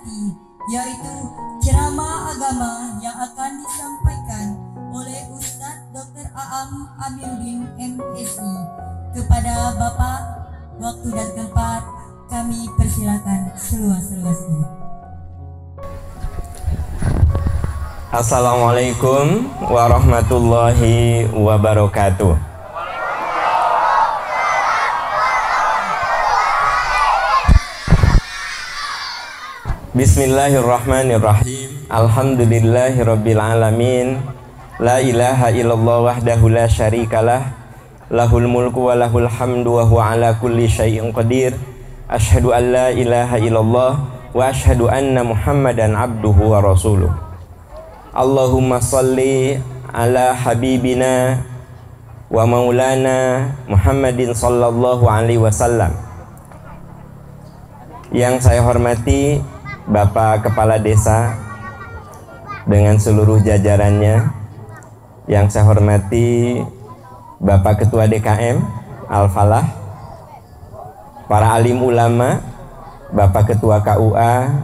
nanti, yaitu ceramah agama yang akan disampaikan oleh Ustadz Dr. Aam Amiruddin MSI. Kepada Bapak, waktu dan tempat kami persilakan seluas-luasnya. Assalamualaikum warahmatullahi wabarakatuh. Bismillahirrahmanirrahim. Alhamdulillahirabbil alamin. La ilaha illallah wahdahu la syarikalah. Lahul mulku wa lahul hamdu wa huwa ala kulli syai'in qadir. Asyhadu an la ilaha illallah wa asyhadu anna Muhammadan abduhu wa rasuluh. Allahumma salli ala habibina wa maulana Muhammadin sallallahu alaihi wasallam. Yang saya hormati Bapak Kepala Desa dengan seluruh jajarannya, yang saya hormati Bapak Ketua DKM Al-Falah, para alim ulama, Bapak Ketua KUA,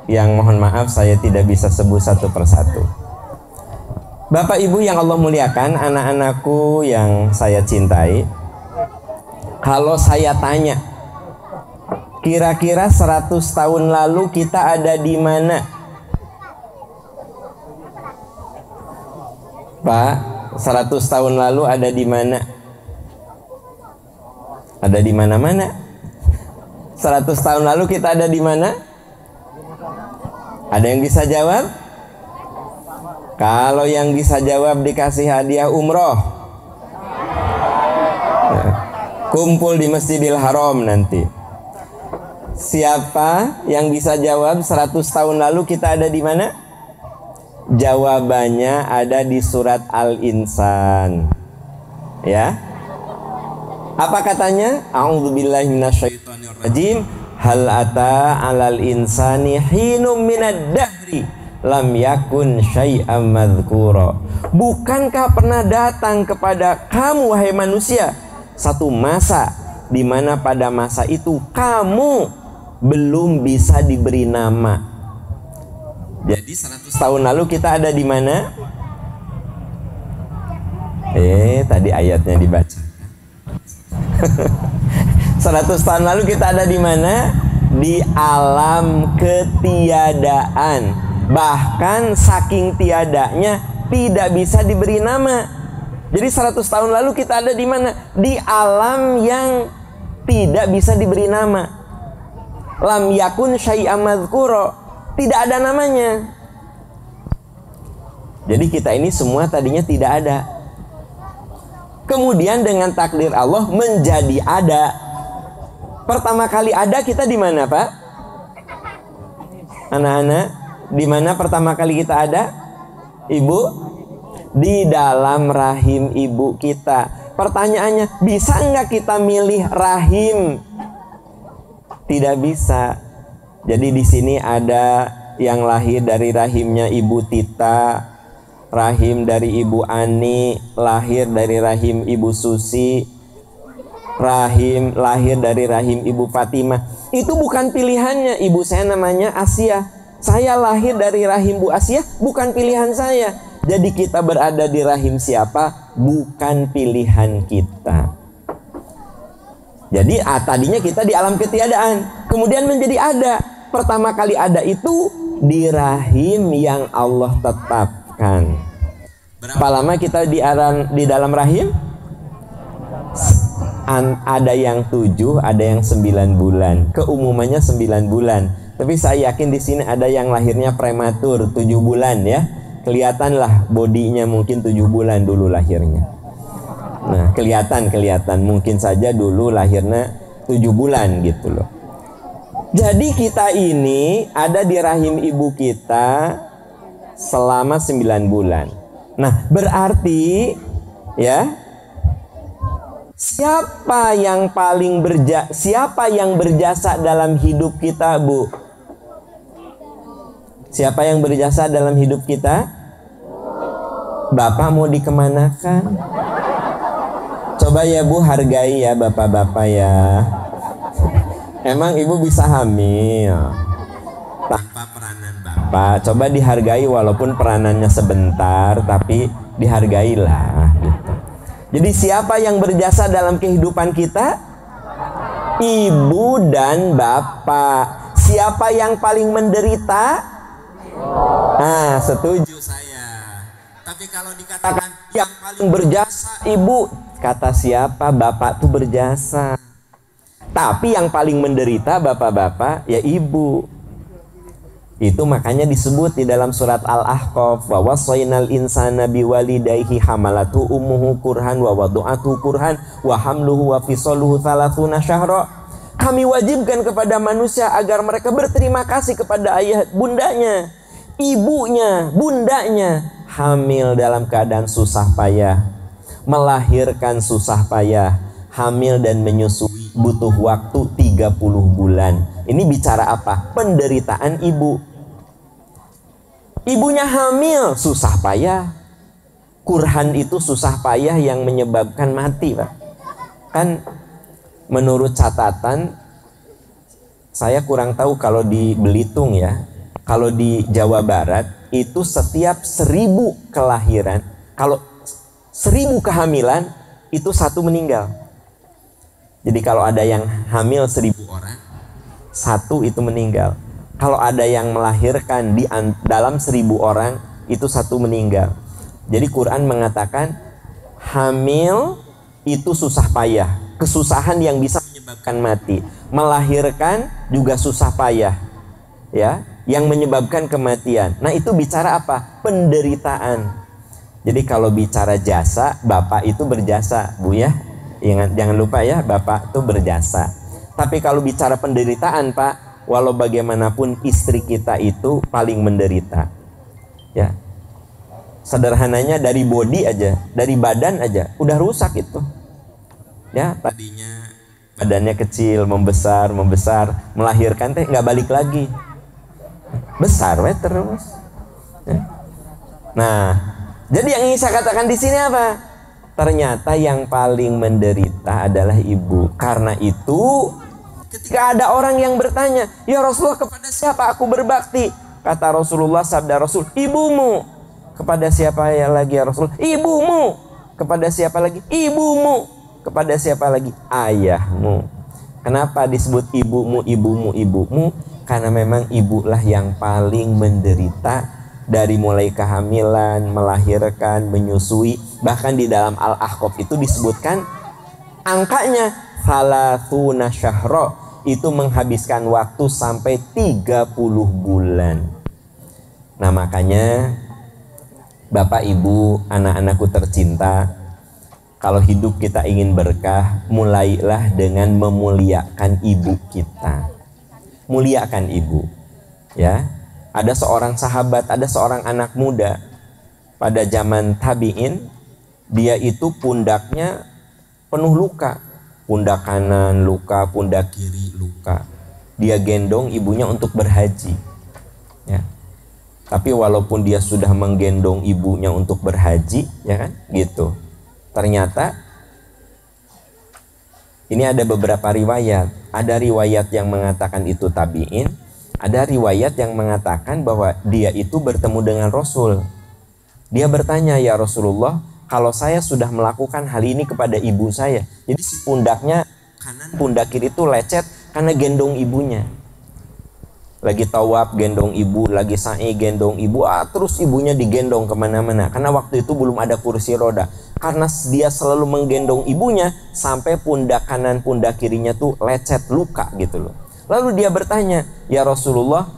yang mohon maaf saya tidak bisa sebut satu persatu. Bapak Ibu yang Allah muliakan, anak-anakku yang saya cintai, kalau saya tanya, kira-kira 100 tahun lalu kita ada di mana? Pak, 100 tahun lalu ada di mana? Ada di mana-mana. 100 tahun lalu kita ada di mana? Ada yang bisa jawab? Kalau yang bisa jawab dikasih hadiah umroh. Nah, kumpul di Masjidil Haram nanti. Siapa yang bisa jawab 100 tahun lalu kita ada di mana? Jawabannya ada di surat Al-Insan. Ya. Apa katanya? A'udzubillahi minasyaitonirrajim. Hal ata 'alal insani hinum minad dahri lam yakun syai'am madzkura. Bukankah pernah datang kepada kamu wahai manusia satu masa di mana pada masa itu kamu belum bisa diberi nama. Jadi 100 tahun lalu kita ada di mana? Tadi ayatnya dibaca. 100 tahun lalu kita ada di mana? Di alam ketiadaan. Bahkan saking tiadanya tidak bisa diberi nama. Jadi 100 tahun lalu kita ada di mana? Di alam yang tidak bisa diberi nama. Lam yakun syai'am madzkura. Tidak ada namanya. Jadi kita ini semua tadinya tidak ada. Kemudian dengan takdir Allah menjadi ada. Pertama kali ada kita di mana, Pak? Anak-anak, di mana pertama kali kita ada? Ibu? Di dalam rahim ibu kita. Pertanyaannya, bisa enggak kita milih rahim? Tidak bisa. Jadi di sini ada yang lahir dari rahimnya Ibu Tita, rahim dari Ibu Ani, lahir dari rahim Ibu Susi, rahim lahir dari rahim Ibu Fatimah. Itu bukan pilihannya. Ibu saya namanya Asia, saya lahir dari rahim Bu Asia, bukan pilihan saya. Jadi kita berada di rahim siapa? Bukan pilihan kita. Jadi tadinya kita di alam ketiadaan, kemudian menjadi ada. Pertama kali ada itu di rahim yang Allah tetapkan. Berapa lama kita di dalam rahim? Ada yang 7, ada yang 9 bulan. Keumumannya 9 bulan. Tapi saya yakin di sini ada yang lahirnya prematur 7 bulan ya. Kelihatanlah bodinya mungkin 7 bulan dulu lahirnya. Nah, kelihatan mungkin saja dulu lahirnya 7 bulan gitu loh. Jadi kita ini ada di rahim ibu kita selama 9 bulan. Nah, berarti ya, siapa yang berjasa dalam hidup kita, Bu? Siapa yang berjasa dalam hidup kita? Bapak mau dikemanakan? Coba ya Bu, hargai ya bapak-bapak ya. Emang ibu bisa hamil tanpa bapak, coba dihargai walaupun peranannya sebentar, tapi dihargailah gitu. Jadi siapa yang berjasa dalam kehidupan kita? Ibu dan bapak. Siapa yang paling menderita? Nah, setuju saya. Tapi kalau dikatakan yang paling berjasa ibu, kata siapa? Bapak tuh berjasa. Tapi yang paling menderita bapak-bapak ya ibu. Itu makanya disebut di dalam surat Al-Ahqaf, wa wassaynal insana biwalidayhi hamalatu ummuhu kurhan wa wadu'atu kurhan wa hamluhu wa fisaluhu 30 syahra. Kami wajibkan kepada manusia agar mereka berterima kasih kepada ayah bundanya, ibunya, bundanya, hamil dalam keadaan susah payah, melahirkan susah payah, hamil dan menyusui butuh waktu 30 bulan. Ini bicara apa? Penderitaan ibu. Ibunya hamil, susah payah. Kurhan itu susah payah yang menyebabkan mati, Pak. Kan menurut catatan, saya kurang tahu kalau di Belitung ya. Kalau di Jawa Barat, itu setiap 1000 kelahiran, kalau 1000 kehamilan, itu 1 meninggal. Jadi kalau ada yang hamil 1000 orang, 1 itu meninggal. Kalau ada yang melahirkan di dalam 1000 orang, itu 1 meninggal. Jadi Quran mengatakan hamil itu susah payah, kesusahan yang bisa menyebabkan mati. Melahirkan juga susah payah, ya, yang menyebabkan kematian. Nah, itu bicara apa? Penderitaan. Jadi kalau bicara jasa, bapak itu berjasa, Bu ya. Ingat, jangan lupa ya, bapak itu berjasa. Tapi kalau bicara penderitaan, Pak, walau bagaimanapun istri kita itu paling menderita. Ya. Sederhananya dari body aja, dari badan aja udah rusak itu. Ya, tadinya badannya kecil, membesar, melahirkan teh nggak balik lagi. Besar terus. Ya. Nah, jadi yang ingin saya katakan di sini apa? Ternyata yang paling menderita adalah ibu. Karena itu ketika ada orang yang bertanya, ya Rasulullah, kepada siapa aku berbakti? Kata Rasulullah, sabda Rasul, ibumu. Kepada siapa ya lagi ya Rasul? Ibumu. Kepada siapa lagi? Ibumu. Kepada siapa lagi? Ayahmu. Kenapa disebut ibumu, ibumu, ibumu? Karena memang ibulah yang paling menderita dari mulai kehamilan, melahirkan, menyusui. Bahkan di dalam Al-Ahqaf itu disebutkan angkanya 30 syahra, itu menghabiskan waktu sampai 30 bulan. Nah, makanya Bapak Ibu, anak-anakku tercinta, kalau hidup kita ingin berkah, mulailah dengan memuliakan ibu kita. Muliakan ibu. Ya. Ada seorang sahabat, ada seorang anak muda pada zaman tabi'in, dia itu pundaknya penuh luka. Pundak kanan luka, pundak kiri luka. Dia gendong ibunya untuk berhaji. Ya. Tapi walaupun dia sudah menggendong ibunya untuk berhaji, ya kan, gitu. Ternyata ini ada beberapa riwayat. Ada riwayat yang mengatakan itu tabi'in, ada riwayat yang mengatakan bahwa dia itu bertemu dengan Rasul. Dia bertanya, ya Rasulullah, kalau saya sudah melakukan hal ini kepada ibu saya, jadi si pundaknya kanan, pundak kiri itu lecet karena gendong ibunya. Lagi tawaf gendong ibu, lagi sa'i gendong ibu, terus ibunya digendong kemana-mana. Karena waktu itu belum ada kursi roda. Karena dia selalu menggendong ibunya sampai pundak kanan, pundak kirinya tuh lecet, luka gitu loh. Lalu dia bertanya, ya Rasulullah,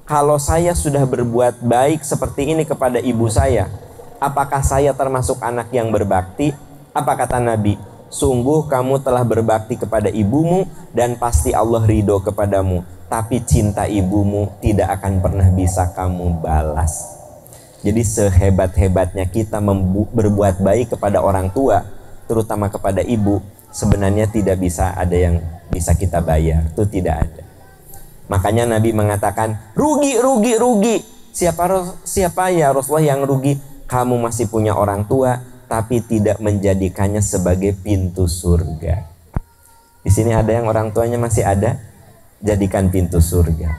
kalau saya sudah berbuat baik seperti ini kepada ibu saya, apakah saya termasuk anak yang berbakti? Apa kata Nabi? Sungguh kamu telah berbakti kepada ibumu dan pasti Allah ridho kepadamu. Tapi cinta ibumu tidak akan pernah bisa kamu balas. Jadi sehebat-hebatnya kita berbuat baik kepada orang tua, terutama kepada ibu, sebenarnya tidak bisa ada yang bisa kita bayar. Itu tidak ada. Makanya Nabi mengatakan, rugi, rugi, rugi. Siapa ya Rasulullah yang rugi? Kamu masih punya orang tua, tapi tidak menjadikannya sebagai pintu surga. Di sini ada yang orang tuanya masih ada, jadikan pintu surga.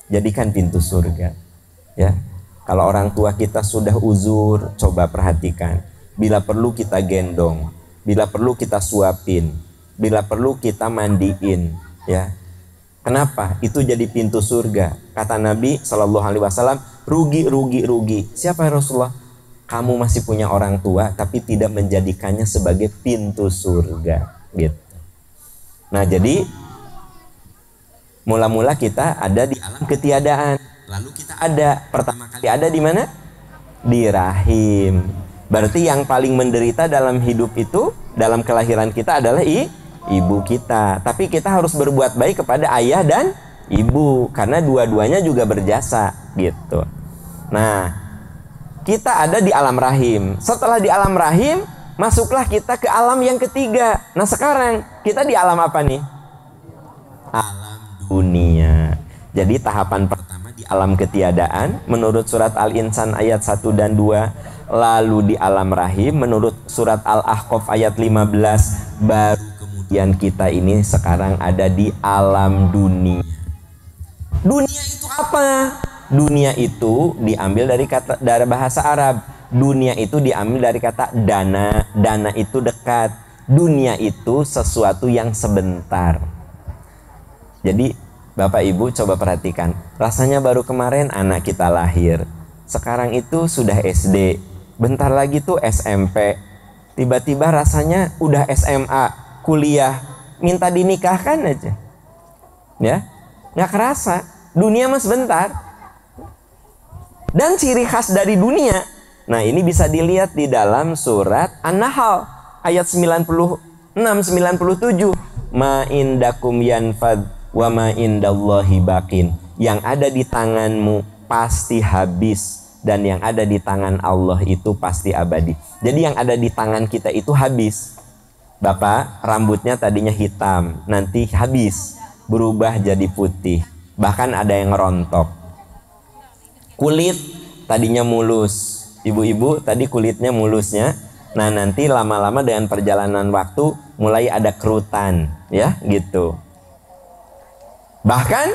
Jadikan pintu surga. Ya, kalau orang tua kita sudah uzur, coba perhatikan. Bila perlu kita gendong, bila perlu kita suapin, bila perlu kita mandiin, ya. Kenapa? Itu jadi pintu surga. Kata Nabi Shallallahu Alaihi Wasallam, rugi. Siapa ya Rasulullah? Kamu masih punya orang tua, tapi tidak menjadikannya sebagai pintu surga, gitu. Nah, jadi mula-mula kita ada di alam ketiadaan. Lalu kita ada, pertama kali ada di mana? Di rahim. Berarti yang paling menderita dalam hidup itu, dalam kelahiran kita adalah ibu kita. Tapi kita harus berbuat baik kepada ayah dan ibu, karena dua-duanya juga berjasa, gitu. Nah, kita ada di alam rahim. Setelah di alam rahim, masuklah kita ke alam yang ketiga. Nah, sekarang kita di alam apa nih? Alam dunia. Jadi tahapan pertama di alam ketiadaan menurut surat Al-Insan ayat 1 dan 2. Lalu di alam rahim menurut surat Al-Ahqaf ayat 15. Baru kemudian kita ini sekarang ada di alam dunia. Dunia itu apa? Dunia itu diambil dari bahasa Arab. Dunia itu diambil dari kata dana. Dana itu dekat. Dunia itu sesuatu yang sebentar. Jadi Bapak Ibu coba perhatikan. Rasanya baru kemarin anak kita lahir. Sekarang itu sudah SD. Bentar lagi tuh SMP. Tiba-tiba rasanya udah SMA, kuliah, minta dinikahkan aja. Ya, nggak kerasa. Dunia mah sebentar. Dan ciri khas dari dunia. Nah, ini bisa dilihat di dalam surat An-Nahl ayat 96-97. Ma indakum yanfad wa ma indallahi baqin. Yang ada di tanganmu pasti habis, dan yang ada di tangan Allah itu pasti abadi. Jadi yang ada di tangan kita itu habis. Bapak, rambutnya tadinya hitam, nanti habis, berubah jadi putih. Bahkan ada yang rontok. Kulit tadinya mulus. Ibu-ibu tadi kulitnya mulusnya. Nah, nanti lama-lama dengan perjalanan waktu mulai ada kerutan, ya, gitu. Bahkan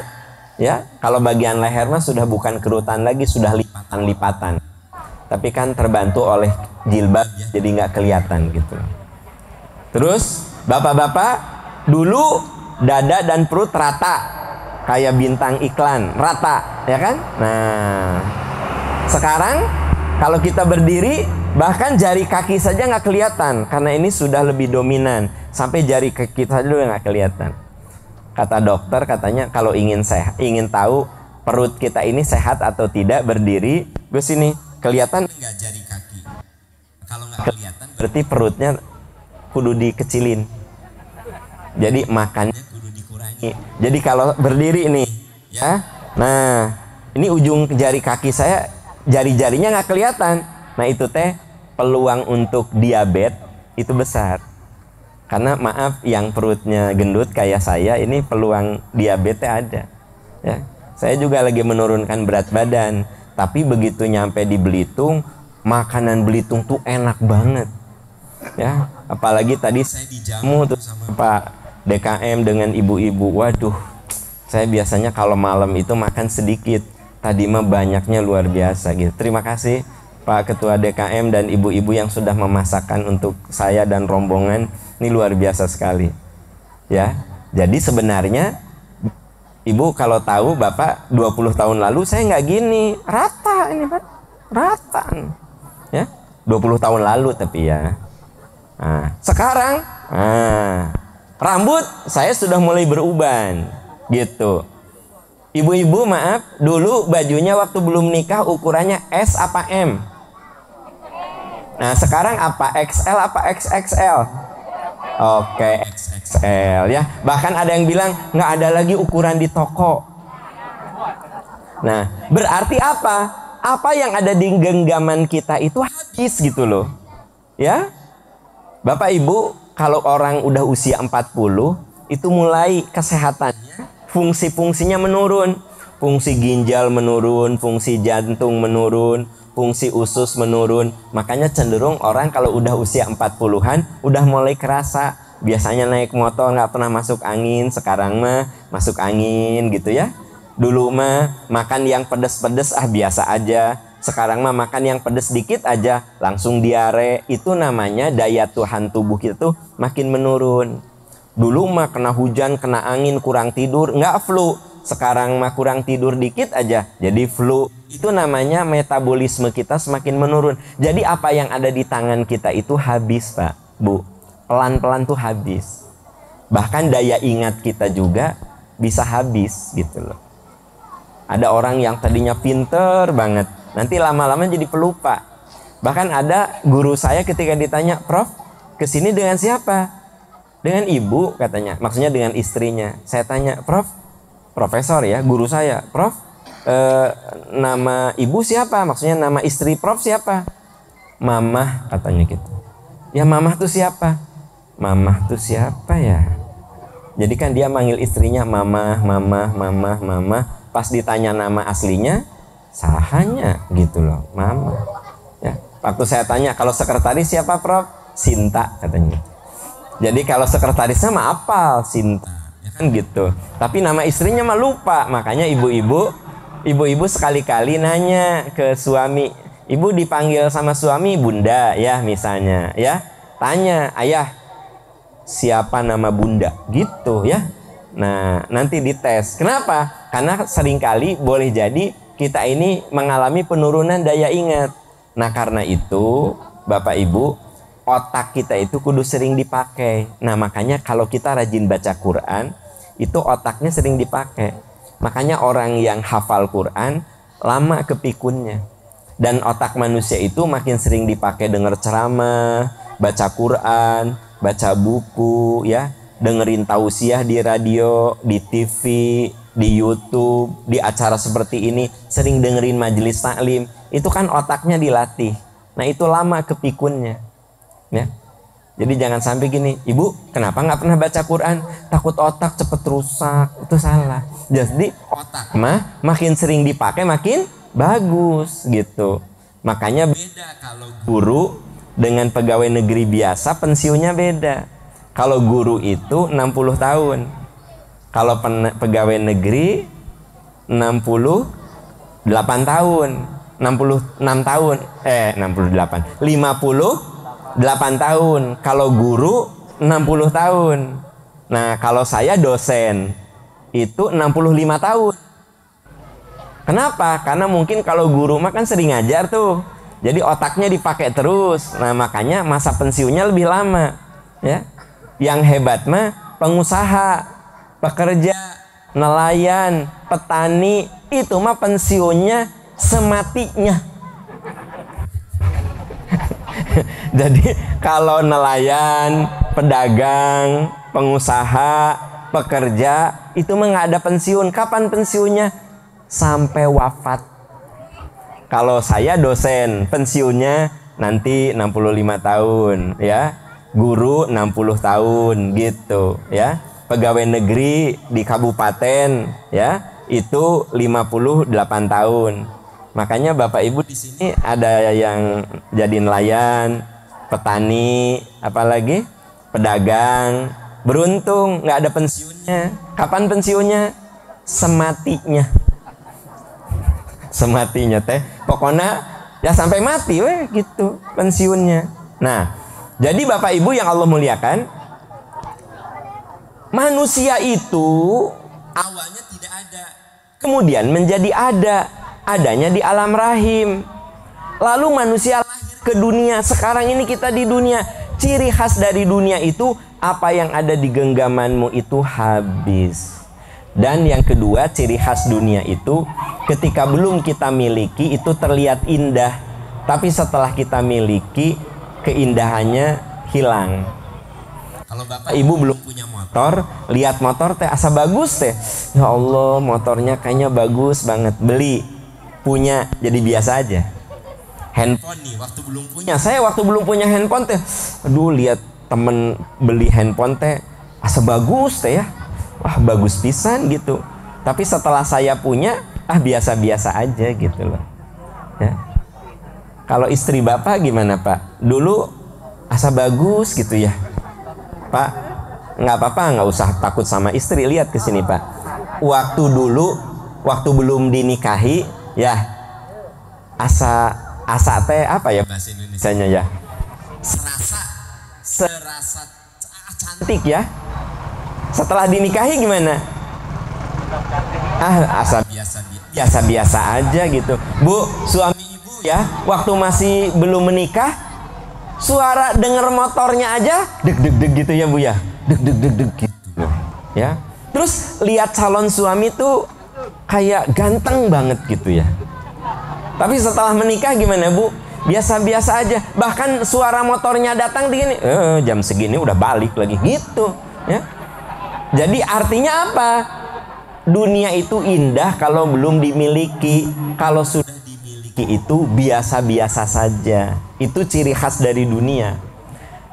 ya, kalau bagian leher mah sudah bukan kerutan lagi, sudah lipatan-lipatan. Tapi kan terbantu oleh jilbab, jadi nggak kelihatan gitu. Terus bapak-bapak dulu dada dan perut rata, kayak bintang iklan, rata, ya kan? Nah, sekarang kalau kita berdiri, bahkan jari kaki saja nggak kelihatan, karena ini sudah lebih dominan. Sampai jari kaki saja nggak kelihatan. Kata dokter, katanya kalau ingin tahu perut kita ini sehat atau tidak, berdiri ke sini, kelihatan nggak jari kaki? Kalau nggak kelihatan berarti perutnya kudu dikecilin. Jadi makannya kudu dikurangi. Jadi kalau berdiri nih, ya, nah ini ujung jari kaki saya, jari-jarinya nggak kelihatan. Nah, itu teh peluang untuk diabetes itu besar. Karena maaf, yang perutnya gendut kayak saya ini peluang diabetes ada. Ya, saya juga lagi menurunkan berat badan, tapi begitu nyampe di Belitung, makanan Belitung tuh enak banget. Ya, apalagi tadi saya dijamu tuh sama Pak DKM dengan ibu-ibu. Waduh, saya biasanya kalau malam itu makan sedikit. Tadi mah banyaknya luar biasa gitu. Terima kasih Pak Ketua DKM dan ibu-ibu yang sudah memasakkan untuk saya dan rombongan. Ini luar biasa sekali. Ya. Jadi sebenarnya Ibu kalau tahu Bapak 20 tahun lalu saya nggak gini, rata ini Pak. Rata. Ya. 20 tahun lalu tapi ya. Nah, sekarang rambut saya sudah mulai beruban gitu. Ibu-ibu maaf, dulu bajunya waktu belum nikah ukurannya S apa M? Nah, sekarang apa? XL apa XXL? Oke, XXL ya. Bahkan ada yang bilang nggak ada lagi ukuran di toko. Nah, berarti apa? Apa yang ada di genggaman kita itu habis gitu loh. Ya. Bapak Ibu, kalau orang udah usia 40, itu mulai kesehatannya, fungsi-fungsinya menurun. Fungsi ginjal menurun, fungsi jantung menurun, fungsi usus menurun. Makanya cenderung orang kalau udah usia 40-an udah mulai kerasa. Biasanya naik motor nggak pernah masuk angin, sekarang mah masuk angin gitu ya. Dulu mah makan yang pedes-pedes biasa aja. Sekarang mah makan yang pedes dikit aja langsung diare. Itu namanya daya tahan tubuh kita tuh makin menurun. Dulu mah kena hujan, kena angin, kurang tidur, nggak flu. Sekarang mah kurang tidur dikit aja jadi flu. Itu namanya metabolisme kita semakin menurun. Jadi apa yang ada di tangan kita itu habis, Pak, Bu. Pelan-pelan tuh habis. Bahkan daya ingat kita juga bisa habis gitu loh. Ada orang yang tadinya pinter banget, nanti lama-lama jadi pelupa. Bahkan ada guru saya ketika ditanya, "Prof, kesini dengan siapa?" "Dengan ibu," katanya. Maksudnya dengan istrinya. Saya tanya, "Prof," profesor ya, guru saya, "Prof, nama ibu siapa?" Maksudnya nama istri Prof siapa? "Mamah," katanya gitu. "Ya mamah tuh siapa?" "Mamah tuh siapa ya?" Jadi kan dia manggil istrinya mamah, mamah, mamah, mamah. Pas ditanya nama aslinya, sahanya gitu loh, mama. Ya, waktu saya tanya, "Kalau sekretaris siapa, Prof?" "Sinta," katanya. Jadi kalau sekretarisnya mah apal, Sinta, ya kan gitu. Tapi nama istrinya mah lupa. Makanya ibu-ibu sekali-kali nanya ke suami. Ibu dipanggil sama suami Bunda ya misalnya, ya. Tanya, "Ayah, siapa nama Bunda?" Gitu ya. Nah, nanti dites. Kenapa? Karena seringkali boleh jadi kita ini mengalami penurunan daya ingat. Nah, karena itu Bapak Ibu, otak kita itu kudu sering dipakai. Nah, makanya kalau kita rajin baca Quran, itu otaknya sering dipakai. Makanya orang yang hafal Quran lama kepikunnya. Dan otak manusia itu makin sering dipakai dengar ceramah, baca Quran, baca buku ya, dengerin tausiah di radio, di TV, di YouTube, di acara seperti ini, sering dengerin majelis taklim, itu kan otaknya dilatih. Nah, itu lama kepikunnya. Ya. Jadi jangan sampai gini, "Ibu, kenapa nggak pernah baca Quran?" "Takut otak cepet rusak." Itu salah. Jadi otak mah makin sering dipakai makin bagus gitu. Makanya beda kalau guru dengan pegawai negeri biasa, pensiunnya beda. Kalau guru itu 60 tahun. Kalau pegawai negeri 68 tahun. 66 tahun. 58 tahun. Kalau guru 60 tahun. Nah, kalau saya dosen itu 65 tahun. Kenapa? Karena mungkin kalau guru mah kan sering ngajar tuh. Jadi otaknya dipakai terus. Nah, makanya masa pensiunnya lebih lama, ya. Yang hebat mah pengusaha, pekerja, nelayan, petani, itu mah pensiunnya sematinya. Jadi kalau nelayan, pedagang, pengusaha, pekerja, itu mah nggak ada pensiun. Kapan pensiunnya? Sampai wafat. Kalau saya dosen, pensiunnya nanti 65 tahun, ya. Guru 60 tahun gitu, ya. Pegawai negeri di kabupaten, ya, itu 58 tahun. Makanya Bapak Ibu di sini ada yang jadi nelayan, petani, apalagi pedagang, beruntung nggak ada pensiunnya. Kapan pensiunnya? Sematinya. Sematinya teh, pokoknya ya sampai mati weh gitu pensiunnya. Nah, jadi Bapak Ibu yang Allah muliakan, manusia itu awalnya tidak ada, kemudian menjadi ada, adanya di alam rahim. Lalu manusia lahir ke dunia. Sekarang ini kita di dunia. Ciri khas dari dunia itu, apa yang ada di genggamanmu itu habis. Dan yang kedua, ciri khas dunia itu, ketika belum kita miliki itu terlihat indah, tapi setelah kita miliki keindahannya hilang. Kalau Bapak Ibu belum punya motor, lihat motor teh asa bagus teh, ya Allah motornya kayaknya bagus banget, beli, punya, jadi biasa aja. Handphone nih, waktu belum punya, saya waktu belum punya handphone teh, aduh lihat temen beli handphone teh asa bagus teh ya, wah bagus pisan gitu. Tapi setelah saya punya, biasa-biasa aja gitu loh. Ya. Kalau istri Bapak gimana Pak? Dulu asa bagus gitu ya, Pak. Nggak apa-apa, nggak usah takut sama istri. Lihat ke sini Pak. Waktu dulu waktu belum dinikahi ya, asa teh apa ya bahasa Indonesianya ya, serasa cantik ya. Setelah dinikahi gimana? Asa biasa aja gitu. Bu, suami ibu ya, waktu masih belum menikah, suara denger motornya aja deg gitu ya Bu ya, deg gitu ya. Terus lihat calon suami tuh kayak ganteng banget gitu ya. Tapi setelah menikah gimana Bu? Biasa-biasa aja. Bahkan suara motornya datang di gini, jam segini udah balik lagi gitu ya. Jadi artinya apa? Dunia itu indah kalau belum dimiliki. Kalau sudah dimiliki itu biasa-biasa saja. Itu ciri khas dari dunia.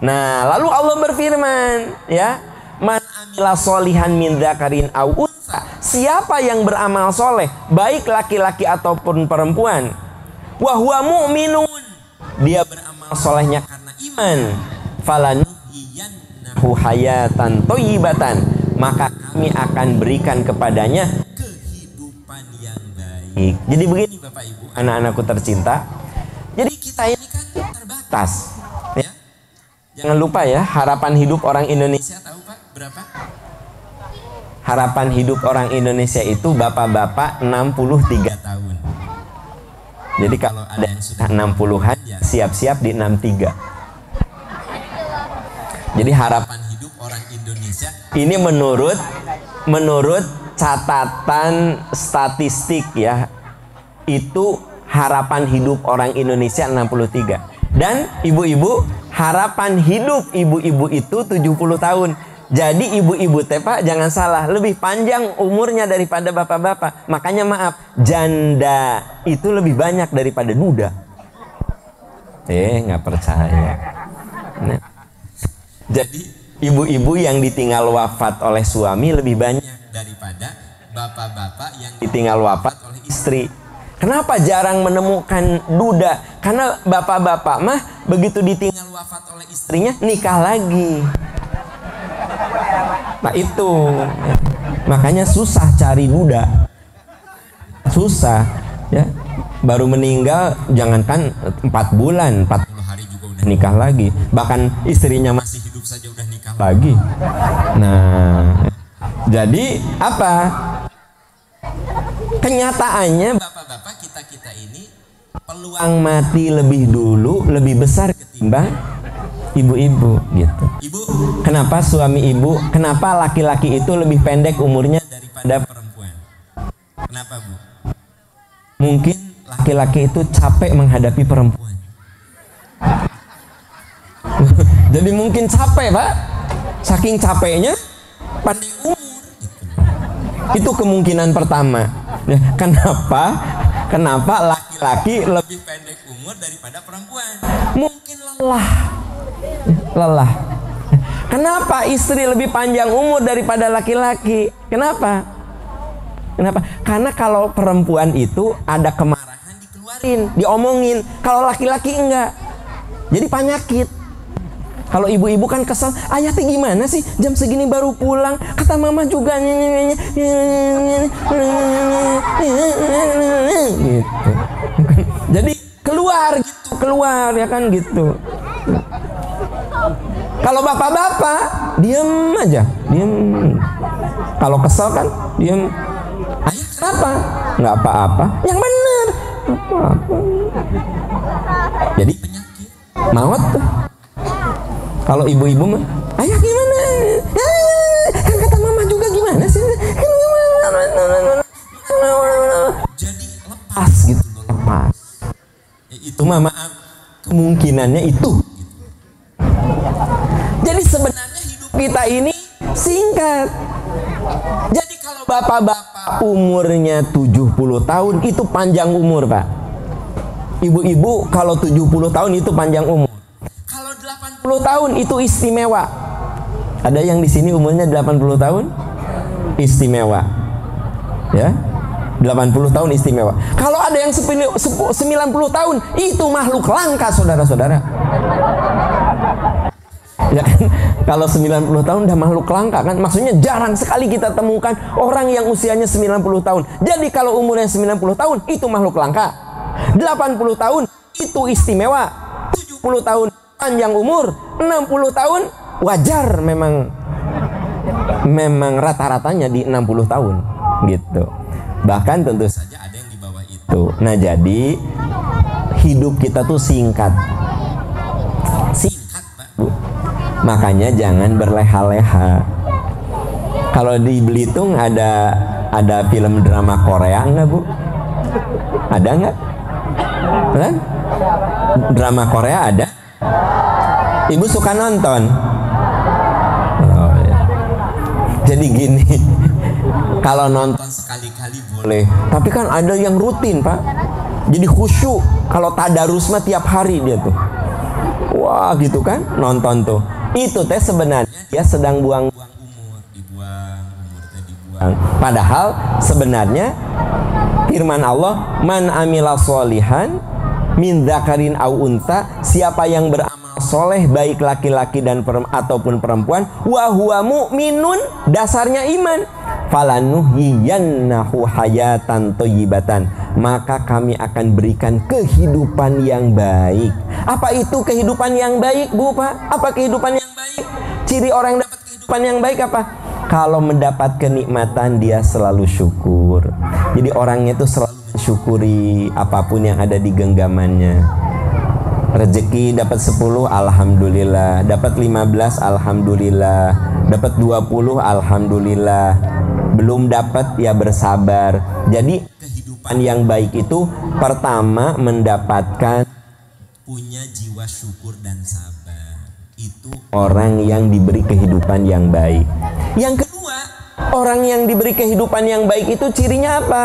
Nah, lalu Allah berfirman ya, man amila solihan min dzakarin aw unsa, siapa yang beramal soleh baik laki-laki ataupun perempuan, wa huwa mu'minun, dia beramal solehnya karena iman, falanuhyiyannahu hayatan thayyibatan, maka kami akan berikan kepadanya kehidupan yang baik. Jadi begini Bapak Ibu, anak-anakku tercinta, jadi kita ini kan terbatas ya. Jangan lupa ya, harapan hidup orang Indonesia tahu Pak berapa? Harapan hidup orang Indonesia itu bapak-bapak 63 tahun. Jadi kalau ada yang sudah 60-an ya siap-siap di 63. Jadi harapan hidup orang Indonesia ini menurut catatan statistik ya, itu harapan hidup orang Indonesia 63. Dan ibu-ibu, harapan hidup ibu-ibu itu 70 tahun. Jadi ibu-ibu teh Pak, jangan salah, lebih panjang umurnya daripada bapak-bapak. Makanya maaf, janda itu lebih banyak daripada duda. Nggak percaya. Nah, jadi ibu-ibu yang ditinggal wafat oleh suami lebih banyak daripada bapak-bapak yang ditinggal wafat oleh istri. Kenapa jarang menemukan duda? Karena bapak-bapak mah begitu ditinggal wafat oleh istrinya nikah lagi. Nah itu, makanya susah cari duda, susah ya. Baru meninggal, jangankan 4 bulan, 40 hari juga udah nikah lagi. Bahkan istrinya masih hidup saja udah nikah lagi. Nah, jadi apa? Kenyataannya bapak-bapak kita ini peluang mati lebih dulu, lebih besar ketimbang ibu-ibu gitu. Ibu, kenapa suami ibu, kenapa laki-laki itu lebih pendek umurnya daripada perempuan? Kenapa Bu? Mungkin laki-laki itu capek menghadapi perempuan. Jadi mungkin capek Pak, saking capeknya pendek umur gitu. Itu kemungkinan pertama ya, kenapa laki-laki lebih pendek umur daripada perempuan? Mungkin lelah. Kenapa istri lebih panjang umur daripada laki-laki? Kenapa? Karena kalau perempuan itu ada kemarahan dikeluarin, diomongin. Kalau laki-laki enggak. Jadi penyakit. Kalau ibu-ibu kan kesel, ayah teh gimana sih jam segini baru pulang, kata mama juga gitu. Jadi keluar ya kan gitu. Kalau bapak-bapak diem aja, diem. Kalau kesel kan diem. Ayah kenapa? Nggak apa-apa. Yang bener apa-apa. Jadi penyakit maut tuh. Kalau ibu-ibu mah, ayah gimana? Kan kata mama juga gimana sih? Jadi lepas gitu, lepas. Itu mah maaf, kemungkinannya itu. Jadi sebenarnya hidup kita ini singkat. Jadi kalau bapak-bapak umurnya 70 tahun itu panjang umur Pak. Ibu-ibu kalau 70 tahun itu panjang umur. 80 tahun itu istimewa. Ada yang di sini umurnya 80 tahun? Istimewa. Ya. 80 tahun istimewa. Kalau ada yang 90 tahun, itu makhluk langka, saudara-saudara. Ya kan? Kalau 90 tahun udah makhluk langka kan? Maksudnya jarang sekali kita temukan orang yang usianya 90 tahun. Jadi kalau umurnya 90 tahun itu makhluk langka. 80 tahun itu istimewa. 70 tahun panjang umur. 60 tahun wajar, memang rata-ratanya di 60 tahun gitu. Bahkan tentu saja ada yang di bawah itu. Nah, jadi hidup kita tuh singkat, Pak Bu. Makanya jangan berleha-leha. Kalau di Belitung ada film drama Korea nggak, Bu? Ada nggak? Kan? Drama Korea ada. Ibu suka nonton? Oh, ya. Jadi gini, kalau nonton sekali-kali boleh, tapi kan ada yang rutin, Pak. Jadi khusyuk. Kalau tadarus mah tiap hari dia tuh. Wah, gitu kan? Nonton tuh. Itu teh sebenarnya dia sedang buang-buang umur, dibuang. Padahal sebenarnya firman Allah, man amila sholihan min dzakarin au unsa, siapa yang beramal soleh baik laki-laki dan ataupun perempuan, wa huwa mu'minun, dasarnya iman, falanuhyiyannahu hayatan thayyibatan, maka kami akan berikan kehidupan yang baik. Apa itu kehidupan yang baik, Bu, Pak? Apa kehidupan yang baik? Ciri orang yang dapat kehidupan yang baik apa? Kalau mendapat kenikmatan dia selalu syukur. Jadi orangnya itu selalu mensyukuri apapun yang ada di genggamannya. Rezeki dapat 10, alhamdulillah. Dapat 15, alhamdulillah. Dapat 20, alhamdulillah. Belum dapat ya bersabar. Jadi kehidupan yang baik itu pertama mendapatkan punya jiwa syukur dan sabar. Itu orang yang diberi kehidupan yang baik. Yang kedua, orang yang diberi kehidupan yang baik itu cirinya apa?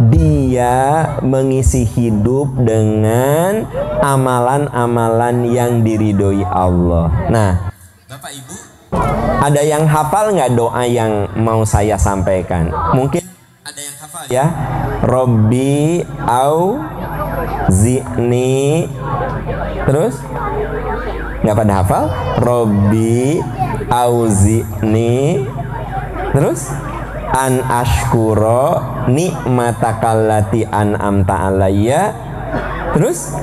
Dia mengisi hidup dengan amalan-amalan yang diridhoi Allah. Nah, Bapak Ibu, ada yang hafal nggak doa yang mau saya sampaikan? Mungkin ada yang hafal ya. Robbi au zidni. Terus? Nggak pada hafal? Robbi au zidni. Terus? An ashkuro nikmatakallati an'amta alayya. Terus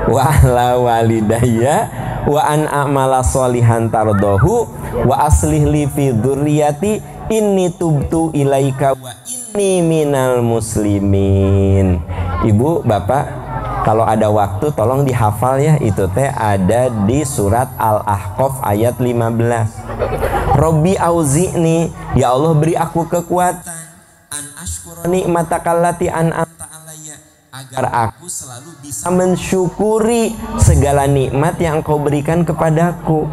wa ala walidayya wa an a'mala sholihan tardohu wa aslih li fi dzurriyyati inni tubtu ilaika wa inni minal muslimin. Ibu, Bapak, kalau ada waktu tolong dihafal ya, itu teh ada di surat Al-Ahqaf ayat 15. Robbi auzi'ni, ya Allah beri aku kekuatan, an ashkura nikmatakallati an'amta alayya, agar aku selalu bisa mensyukuri segala nikmat yang Engkau berikan kepadaku.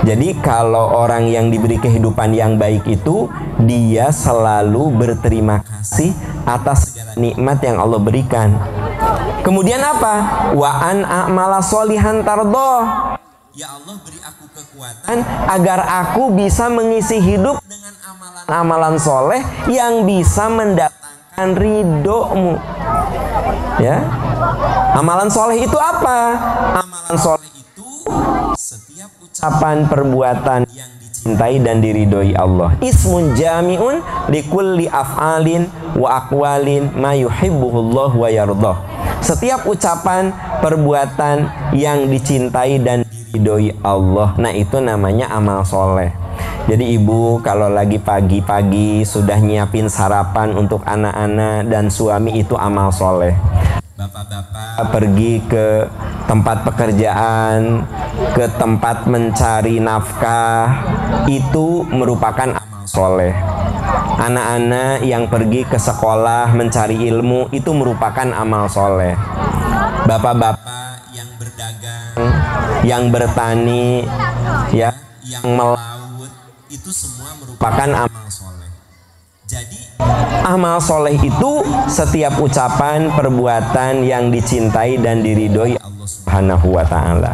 Jadi kalau orang yang diberi kehidupan yang baik itu, dia selalu berterima kasih atas segala nikmat yang Allah berikan. Kemudian apa? Wa an a'mala sholihan tardoh, ya Allah beri aku kekuatan agar aku bisa mengisi hidup dengan amalan-amalan soleh yang bisa mendatangkan ridhomu. Ya, amalan soleh itu apa? Amalan soleh itu setiap ucapan perbuatan yang dicintai dan diridhoi Allah. Ismun jami'un likulli af'alin wa aqwalin ma yuhibbuhullah wa yardah. Setiap ucapan perbuatan yang dicintai dan diridhoi Allah, nah itu namanya amal soleh. Jadi ibu kalau lagi pagi-pagi sudah nyiapin sarapan untuk anak-anak dan suami, itu amal soleh. Bapak-bapak pergi ke tempat pekerjaan, ke tempat mencari nafkah, itu merupakan amal soleh. Anak-anak yang pergi ke sekolah mencari ilmu, itu merupakan amal soleh. Bapak-bapak yang berdagang, yang bertani, ya, yang melaut, itu semua merupakan amal soleh. Jadi amal soleh itu setiap ucapan, perbuatan yang dicintai dan diridhoi Allah Subhanahu wa ta'ala.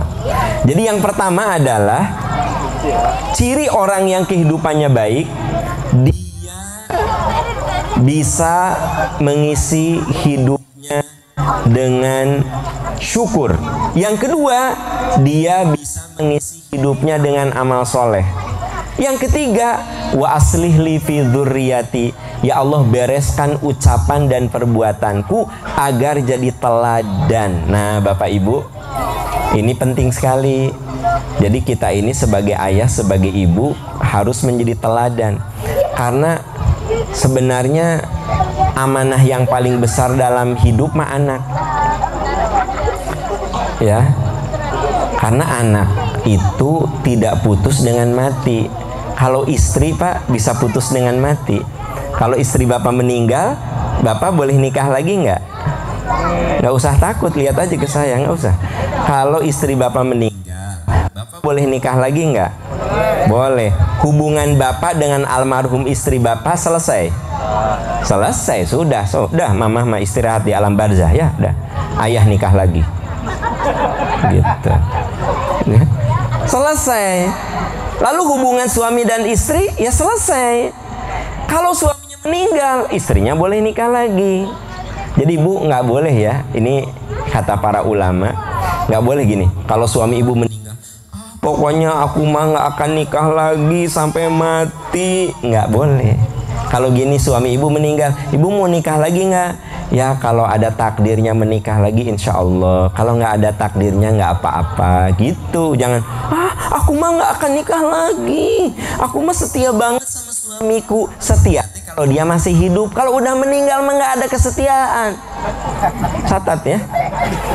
Jadi yang pertama adalah ciri orang yang kehidupannya baik, dia bisa mengisi hidupnya dengan syukur. Yang kedua, dia bisa mengisi hidupnya dengan amal soleh. Yang ketiga, wa aslih li fi dzurriyyati, ya Allah bereskan ucapan dan perbuatanku agar jadi teladan. Nah Bapak Ibu, ini penting sekali. Jadi kita ini sebagai ayah, sebagai ibu harus menjadi teladan. Karena sebenarnya amanah yang paling besar dalam hidup mah anak. Ya. Karena anak itu tidak putus dengan mati. Kalau istri Pak bisa putus dengan mati. Kalau istri Bapak meninggal, Bapak boleh nikah lagi nggak? Nggak usah takut, lihat aja ke saya, nggak usah. Kalau istri Bapak meninggal, Bapak boleh nikah lagi nggak? Boleh. Hubungan Bapak dengan almarhum istri Bapak selesai? Selesai, sudah. Mama mah istirahat di alam barzah ya, udah. Ayah nikah lagi. Gitu. Ya. Selesai. Lalu hubungan suami dan istri ya selesai. Kalau suaminya meninggal, istrinya boleh nikah lagi. Jadi ibu nggak boleh ya, ini kata para ulama, nggak boleh gini. Kalau suami ibu meninggal, pokoknya aku mah nggak akan nikah lagi sampai mati, nggak boleh. Kalau gini suami ibu meninggal, ibu mau nikah lagi nggak? Ya kalau ada takdirnya menikah lagi insya Allah. Kalau nggak ada takdirnya nggak apa-apa gitu. Jangan, aku mah nggak akan nikah lagi. Aku mah setia banget sama suamiku. Setia kalau dia masih hidup. Kalau udah meninggal mah nggak ada kesetiaan. Catat ya.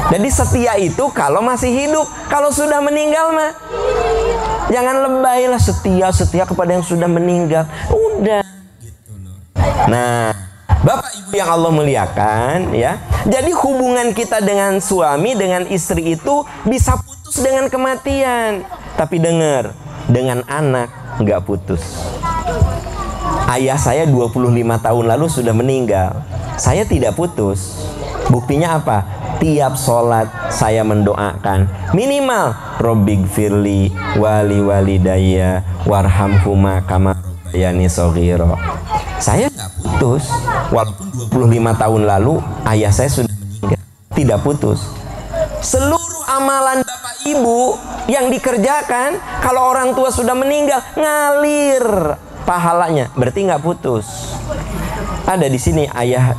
Jadi setia itu kalau masih hidup. Kalau sudah meninggal mah jangan lebay lah, setia kepada yang sudah meninggal. Udah. Nah, Bapak Ibu yang Allah muliakan ya. Jadi hubungan kita dengan suami, dengan istri itu bisa putus dengan kematian. Tapi dengar, dengan anak nggak putus. Ayah saya 25 tahun lalu sudah meninggal. Saya tidak putus. Buktinya apa? Tiap sholat saya mendoakan minimal Robbighfirli wali walidayya warhamhuma kama rabbayani shaghira. Saya nggak putus. Walaupun 25 tahun lalu ayah saya sudah meninggal, tidak putus. Seluruh amalan Bapak Ibu yang dikerjakan kalau orang tua sudah meninggal ngalir pahalanya, berarti nggak putus. Ada di sini ayah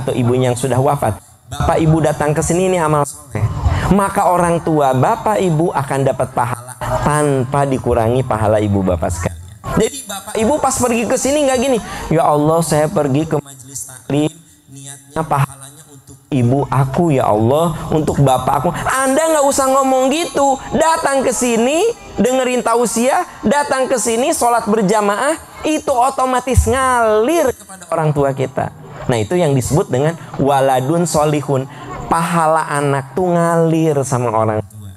atau ibunya yang sudah wafat. Bapak Ibu datang ke sini, ini amal soleh. Maka orang tua Bapak Ibu akan dapat pahala tanpa dikurangi pahala ibu bapak sekalian. Jadi Bapak Ibu pas pergi ke sini nggak gini, ya Allah saya pergi ke majelis taklim, niatnya pahalanya untuk ibu aku ya Allah, untuk bapak aku. Anda nggak usah ngomong gitu. Datang ke sini, dengerin tausiah, datang ke sini sholat berjamaah, itu otomatis ngalir kepada orang tua kita. Nah itu yang disebut dengan waladun solihun. Pahala anak tuh ngalir sama orang tua.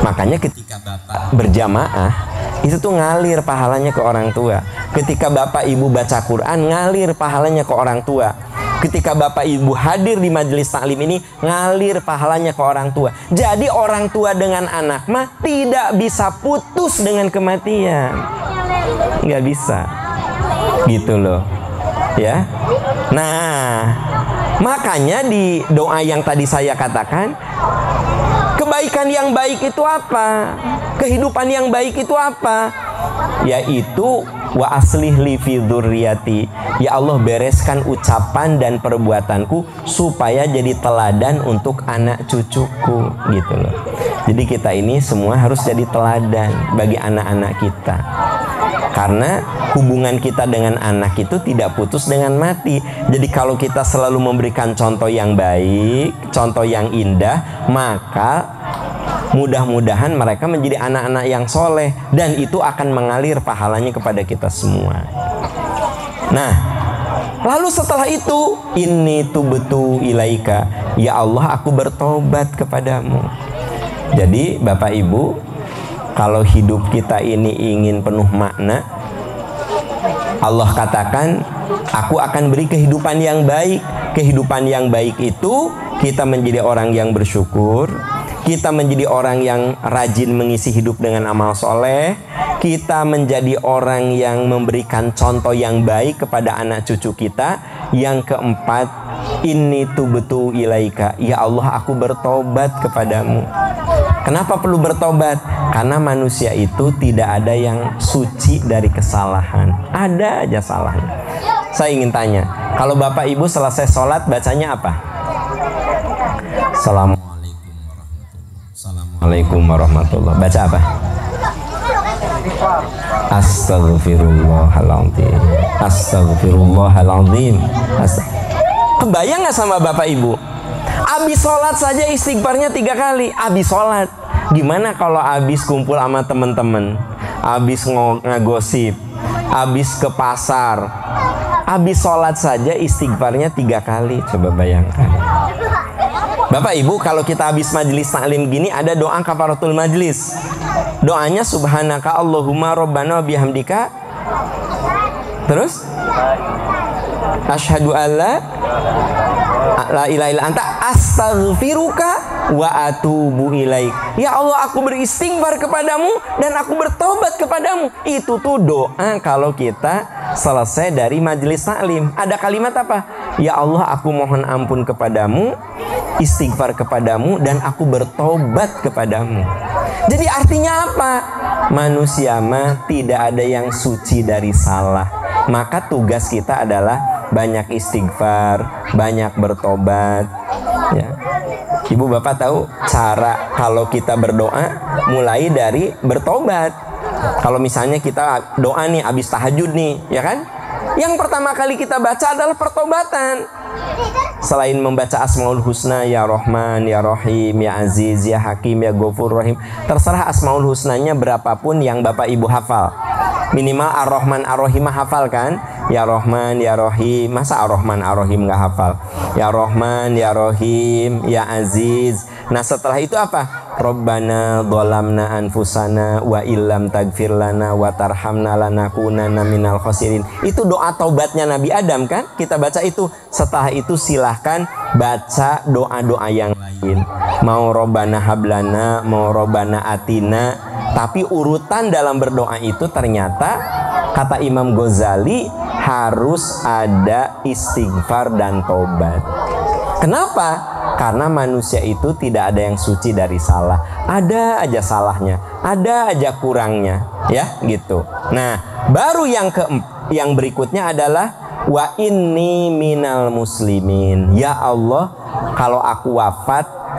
Makanya ketika Bapak berjamaah itu tuh ngalir pahalanya ke orang tua. Ketika Bapak Ibu baca Quran ngalir pahalanya ke orang tua. Ketika Bapak Ibu hadir di majelis taklim ini ngalir pahalanya ke orang tua. Jadi orang tua dengan anak mah tidak bisa putus dengan kematian. Nggak bisa. Gitu loh. Ya. Nah, makanya di doa yang tadi saya katakan, kebaikan yang baik itu apa? Kehidupan yang baik itu apa? Yaitu wa aslih li fi dzurriyyati. Ya Allah bereskan ucapan dan perbuatanku supaya jadi teladan untuk anak cucuku, gitu loh. Jadi kita ini semua harus jadi teladan bagi anak-anak kita. Karena hubungan kita dengan anak itu tidak putus dengan mati. Jadi kalau kita selalu memberikan contoh yang baik, contoh yang indah, maka mudah-mudahan mereka menjadi anak-anak yang soleh. Dan itu akan mengalir pahalanya kepada kita semua. Nah, lalu setelah itu, inni tubtu ilaika, ya Allah aku bertobat kepadamu. Jadi Bapak Ibu, kalau hidup kita ini ingin penuh makna, Allah katakan, aku akan beri kehidupan yang baik. Kehidupan yang baik itu kita menjadi orang yang bersyukur, kita menjadi orang yang rajin mengisi hidup dengan amal soleh, kita menjadi orang yang memberikan contoh yang baik kepada anak cucu kita. Yang keempat, Inni tubtu ilaika, ya Allah aku bertobat kepadamu. Kenapa perlu bertobat? Karena manusia itu tidak ada yang suci dari kesalahan. Ada aja salahnya. Saya ingin tanya, kalau Bapak Ibu selesai sholat bacanya apa? Assalamualaikum warahmatullahi. Baca apa? Astagfirullahaladzim. Astagfirullahaladzim. Kebayang nggak sama Bapak Ibu? Abis sholat saja istighfarnya 3 kali. Abis sholat. Gimana kalau abis kumpul sama teman-teman, abis ngegosip, abis ke pasar, abis sholat saja istighfarnya 3 kali. Coba bayangkan. Bapak Ibu, kalau kita habis majelis taklim gini, ada doa kafaratul majlis. Doanya subhanaka Allahumma rabbana wa bihamdika. Terus asyhadu alla ilaha illa anta astaghfiruka wa atubu ilaik. Ya Allah, aku beristighfar kepadamu dan aku bertobat kepadamu. Itu tuh doa kalau kita selesai dari majelis taklim. Ada kalimat apa? Ya Allah, aku mohon ampun kepadamu, istighfar kepadamu, dan aku bertobat kepadamu. Jadi artinya apa? Manusia mah tidak ada yang suci dari salah. Maka tugas kita adalah banyak istighfar, banyak bertobat. Ya. Ibu bapak tahu cara kalau kita berdoa mulai dari bertobat. Kalau misalnya kita doa nih abis tahajud nih, ya kan? Yang pertama kali kita baca adalah pertobatan. Selain membaca Asmaul Husna, ya Rahman, ya Rahim, ya Aziz, ya Hakim, ya Ghafur Rahim, terserah Asmaul Husnanya berapapun yang Bapak Ibu hafal. Minimal Ar-Rahman Ar-Rahim hafal kan? Ya Rahman, ya Rahim. Masa Ar-Rahman Ar-Rahim nggak hafal? Ya Rahman, ya Rahim, ya Aziz. Nah setelah itu apa? Rabbana dzalamna anfusana wa illam tagfir lana wa tarhamna lanakunanna minal khosirin. Itu doa taubatnya Nabi Adam kan? Kita baca itu. Setelah itu silahkan baca doa-doa yang lain. Mau Rabbana hablana, mau Rabbana atina. Tapi urutan dalam berdoa itu ternyata kata Imam Ghazali harus ada istighfar dan taubat. Kenapa? Karena manusia itu tidak ada yang suci dari salah. Ada aja salahnya, ada aja kurangnya, ya gitu. Nah, baru yang berikutnya adalah wa inni minal muslimin. Ya Allah, kalau aku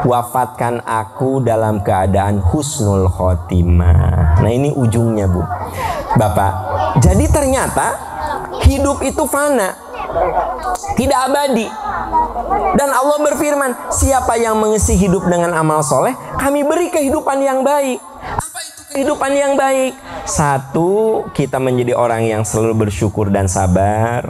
wafatkan aku dalam keadaan husnul khotimah. Nah, ini ujungnya, Bu. Bapak, jadi ternyata hidup itu fana, tidak abadi. Dan Allah berfirman, siapa yang mengisi hidup dengan amal soleh, kami beri kehidupan yang baik. Apa itu kehidupan yang baik? 1, kita menjadi orang yang selalu bersyukur dan sabar.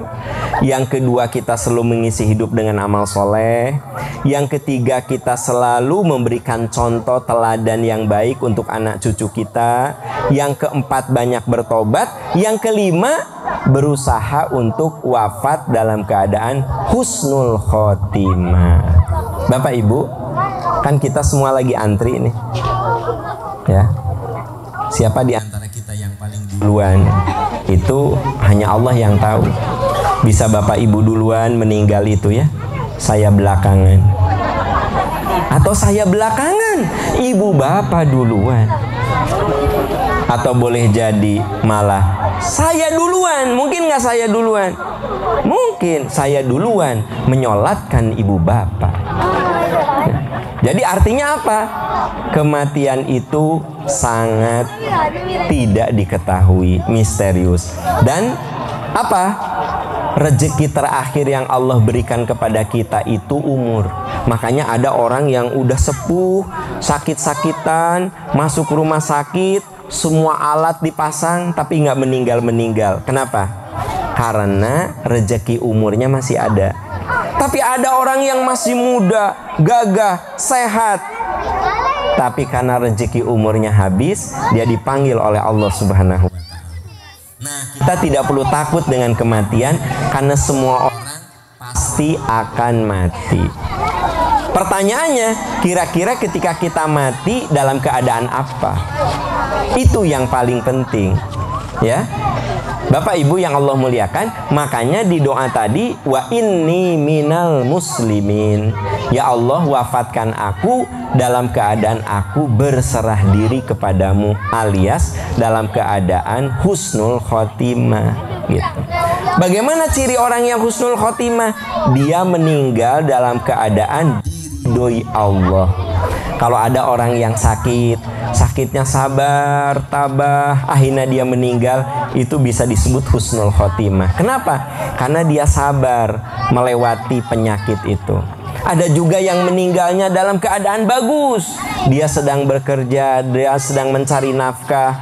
Yang kedua, kita selalu mengisi hidup dengan amal soleh. Yang ketiga, kita selalu memberikan contoh teladan yang baik untuk anak cucu kita. Yang keempat, banyak bertobat. Yang kelima, berusaha untuk wafat dalam keadaan husnul khotimah. Bapak Ibu, kan kita semua lagi antri nih, ya. Siapa di antara kita yang paling duluan? Itu hanya Allah yang tahu. Bisa Bapak Ibu duluan meninggal itu ya, saya belakangan. Atau saya belakangan, Ibu Bapak duluan. Atau boleh jadi malah saya duluan. Mungkin nggak saya duluan? Mungkin saya duluan menyolatkan Ibu Bapak. Jadi artinya apa? Kematian itu sangat tidak diketahui, misterius. Dan apa? Rezeki terakhir yang Allah berikan kepada kita itu umur. Makanya ada orang yang udah sepuh, sakit-sakitan, masuk rumah sakit, semua alat dipasang tapi nggak meninggal-meninggal. Kenapa? Karena rezeki umurnya masih ada. Tapi ada orang yang masih muda, gagah, sehat, tapi karena rezeki umurnya habis, dia dipanggil oleh Allah Subhanahu wa Ta'ala. Nah, kita tidak perlu takut dengan kematian, karena semua orang pasti akan mati. Pertanyaannya, kira-kira ketika kita mati dalam keadaan apa? Itu yang paling penting. Ya, Bapak Ibu yang Allah muliakan, makanya di doa tadi, wa inni minal muslimin. Ya Allah, wafatkan aku dalam keadaan aku berserah diri kepadamu, alias dalam keadaan husnul khotimah gitu. Bagaimana ciri orang yang husnul khotimah? Dia meninggal dalam keadaan diridhoi Allah. Kalau ada orang yang sakit, sakitnya sabar, tabah, akhirnya dia meninggal, itu bisa disebut husnul khotimah. Kenapa? Karena dia sabar melewati penyakit itu. Ada juga yang meninggalnya dalam keadaan bagus. Dia sedang bekerja, dia sedang mencari nafkah,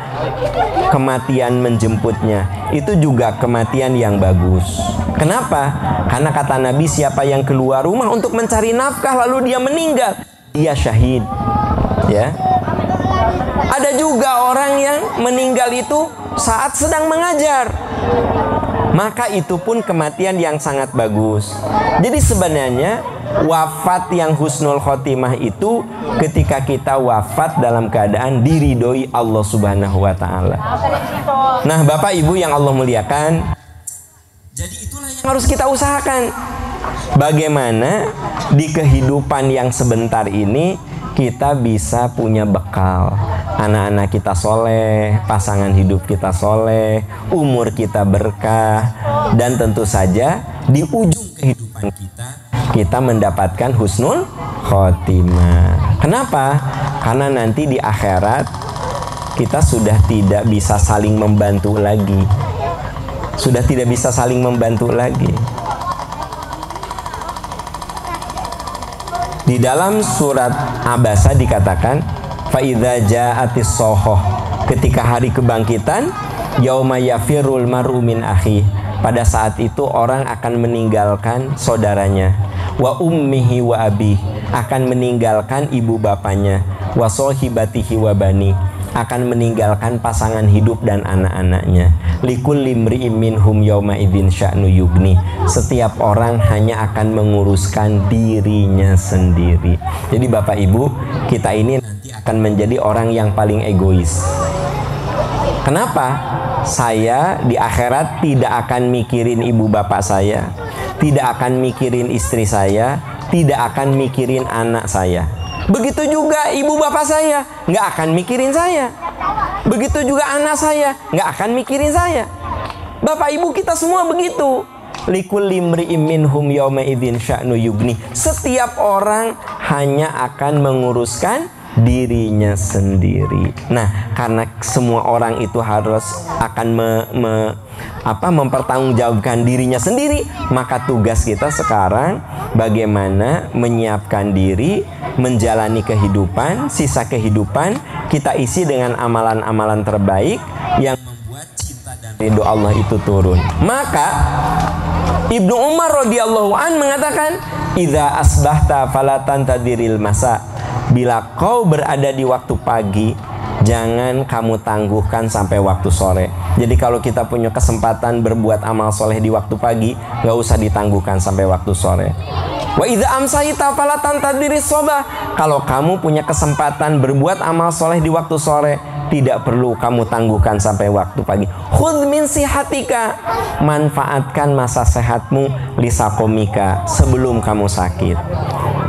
kematian menjemputnya. Itu juga kematian yang bagus. Kenapa? Karena kata Nabi, siapa yang keluar rumah untuk mencari nafkah lalu dia meninggal, dia syahid. Ya. Ada juga orang yang meninggal itu saat sedang mengajar. Maka itu pun kematian yang sangat bagus. Jadi sebenarnya wafat yang husnul khotimah itu ketika kita wafat dalam keadaan diridhoi Allah Subhanahu wa taala. Nah, Bapak Ibu yang Allah muliakan, jadi itulah yang harus kita usahakan. Bagaimana di kehidupan yang sebentar ini kita bisa punya bekal. Anak-anak kita soleh, pasangan hidup kita soleh, umur kita berkah, dan tentu saja di ujung kehidupan kita mendapatkan husnul khotimah. Kenapa? Karena nanti di akhirat kita sudah tidak bisa saling membantu lagi. Sudah tidak bisa saling membantu lagi. Di dalam surat Abasa dikatakan, faidza ja'atis sohoh, ketika hari kebangkitan, yauma yafirul mar'u min akhi, pada saat itu orang akan meninggalkan saudaranya, wa ummihi wa abi, akan meninggalkan ibu bapaknya, wa sohibatihi wa bani, akan meninggalkan pasangan hidup dan anak-anaknya. Likulli imri'in minhum yauma idzin sya'nu yugni, setiap orang hanya akan menguruskan dirinya sendiri. Jadi Bapak Ibu, kita ini nanti akan menjadi orang yang paling egois. Kenapa? Saya di akhirat tidak akan mikirin ibu bapak saya, tidak akan mikirin istri saya, tidak akan mikirin anak saya. Begitu juga ibu bapak saya nggak akan mikirin saya. Begitu juga anak saya nggak akan mikirin saya. Bapak ibu kita semua begitu. Likulli imri'in minhum yauma idzin sya'nu yugni. Setiap orang hanya akan menguruskan dirinya sendiri. Nah, karena semua orang itu harus akan mempertanggungjawabkan dirinya sendiri, maka tugas kita sekarang bagaimana menyiapkan diri, menjalani kehidupan, sisa kehidupan kita isi dengan amalan-amalan terbaik yang membuat cinta dan ridho Allah itu turun. Maka Ibnu Umar radhiyallahu an mengatakan, "Idza asbahta fala tantadiril masa." Bila kau berada di waktu pagi, jangan kamu tangguhkan sampai waktu sore. Jadi kalau kita punya kesempatan berbuat amal soleh di waktu pagi, gak usah ditangguhkan sampai waktu sore. Wa idza amsayta fala tantadiris sobah. Kalau kamu punya kesempatan berbuat amal soleh di waktu sore, tidak perlu kamu tangguhkan sampai waktu pagi. Khudh min sihatika, manfaatkan masa sehatmu lisakomika, sebelum kamu sakit.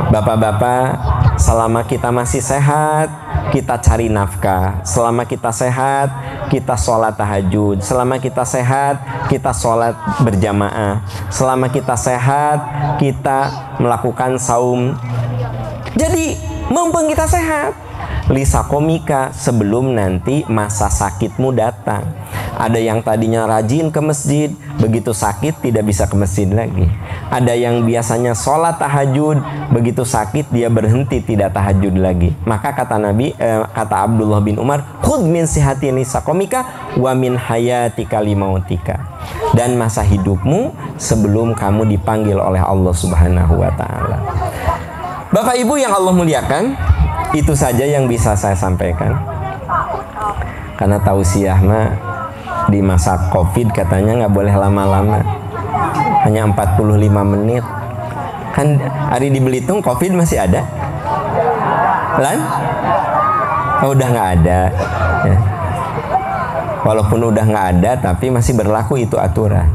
Bapak-bapak, selama kita masih sehat, kita cari nafkah. Selama kita sehat, kita sholat tahajud. Selama kita sehat, kita sholat berjamaah. Selama kita sehat, kita melakukan saum. Jadi, mumpung kita sehat, lisakomika, sebelum nanti masa sakitmu datang. Ada yang tadinya rajin ke masjid, begitu sakit tidak bisa ke masjid lagi. Ada yang biasanya sholat tahajud, begitu sakit dia berhenti tidak tahajud lagi. Maka kata Nabi, kata Abdullah bin Umar, khudh min sihati lisakomika wa min hayatika limautika. Dan masa hidupmu sebelum kamu dipanggil oleh Allah Subhanahu wa ta'ala. Bapak Ibu yang Allah muliakan, itu saja yang bisa saya sampaikan. Karena tausiah mah di masa Covid katanya nggak boleh lama-lama, hanya 45 menit. Kan hari di Belitung Covid masih ada? Lan? Oh, udah nggak ada. Ya. Walaupun udah nggak ada, tapi masih berlaku itu aturan.